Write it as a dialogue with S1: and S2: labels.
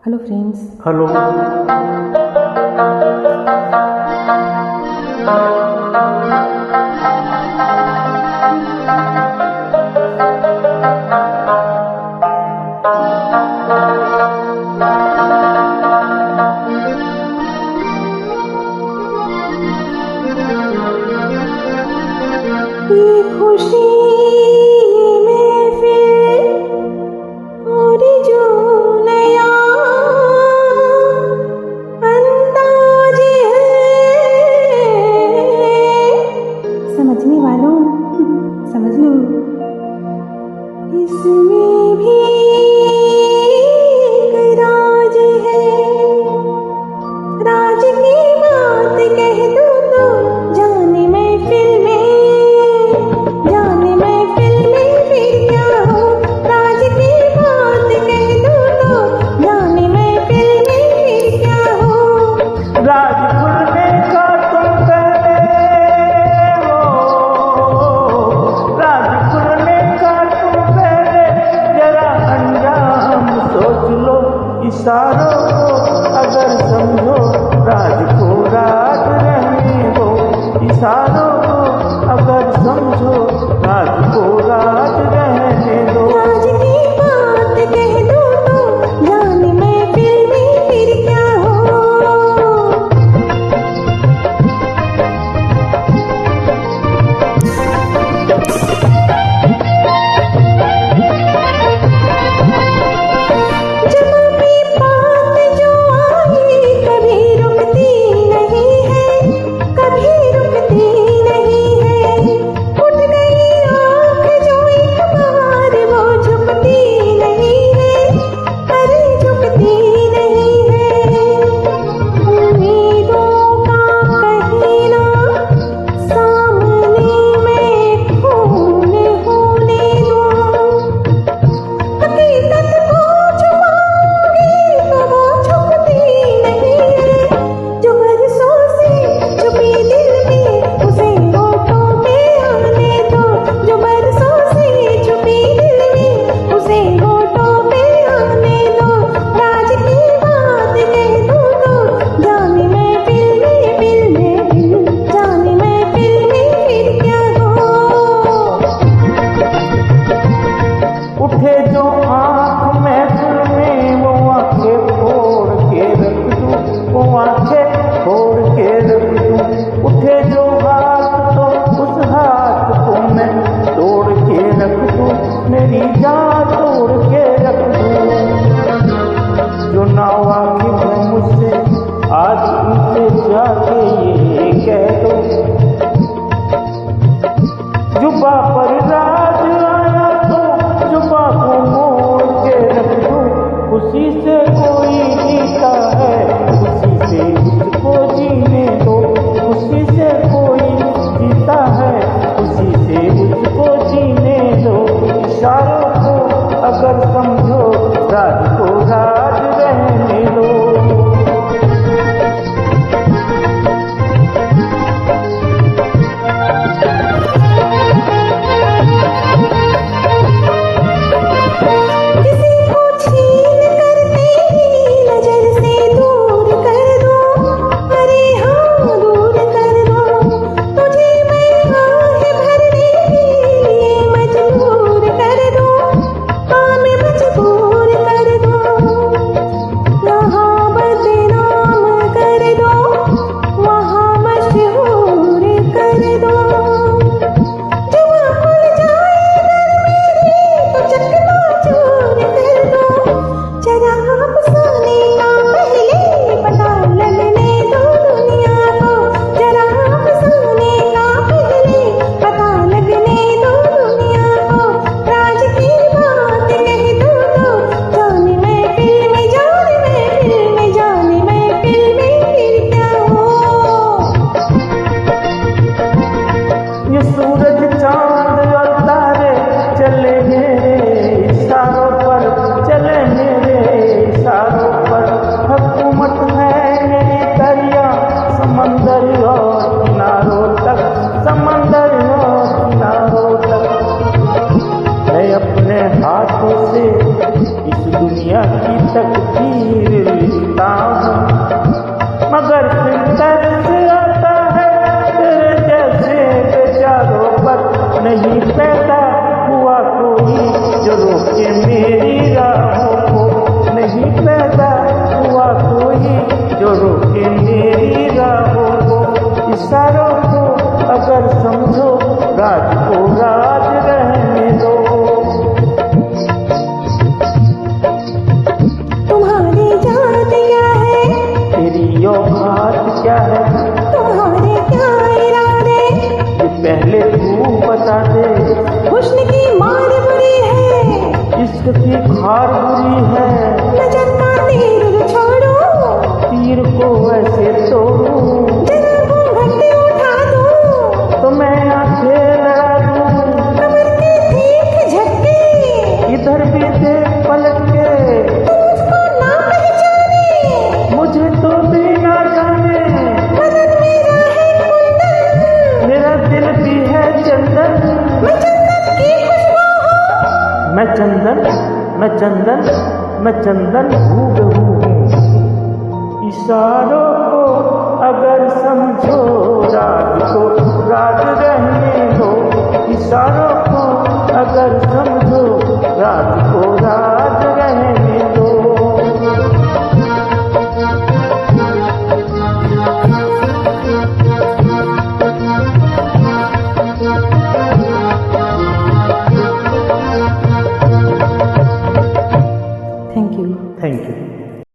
S1: Hello friends.
S2: Hello.
S1: ये खुशी में फिर और जो नया अंदाज है, समझने वालों समझ लो। इसमें भी एक राज है, राज की बात कह दूं तो जाने महफिल में फिर क्या हो। राज की बात कह दूं तो जाने महफिल में फिर क्या हो।
S2: राज खुलने का तुम पहले हो, राज खुलने का तुम पहले जरा अंजाम सोच लो। इशारों को अगर समझो, राज को राज रहने दो। इशारों को अगर समझो, राज को राज रहने दो।
S1: राज की बात कह दूं तो जाने महफिल में फिर क्या हो। जब भी बात जो आई कभी रुकती नहीं है, कभी रुकती नहीं है। उठ गई आँख जो एक बार वो झुकती नहीं है, अरे झुकती नहीं है। उम्मीदों का कहीं ना सामने मैं खून होने दूं, हकीकत को छुपाऊं
S2: की तकदीर लिखता हूँ, मगर फिर तरस आता है तेरे जैसे बेचारों पर नहीं पैदा हुआ कोई जो रोके मेरी राहों को, नहीं पैदा हुआ कोई जो रोके मेरी राहों को। इशारों को अगर समझो, राज को राज रहने दो।
S1: तुम्हारी जात क्या है,
S2: तेरी औकात क्या है,
S1: तुम्हारे क्या इरादे,
S2: ये पहले तू बता दे।
S1: हुस्न की मार बुरी है,
S2: इश्क की खार बुरी है,
S1: नजर का तीर छोड़ो,
S2: तीर को ऐसे तोड़ूं
S1: जरा घूंघट उठा दो,
S2: तो मैं आंखें लड़ा दूं।
S1: कमर के ठीक झटके,
S2: इधर भी देख पलट के,
S1: मुझको ना पहचाने,
S2: मुझे तो भी ना जाने,
S1: बदन मेरा है कुंदन,
S2: मेरा दिल भी है चंदन।
S1: मैं चंदन की खुशबू हूँ,
S2: मैं चंदन, मैं चंदन, मैं चंदन हूबहू हूँ। इशारों को अगर समझो, राज को राज रहने दो। इशारों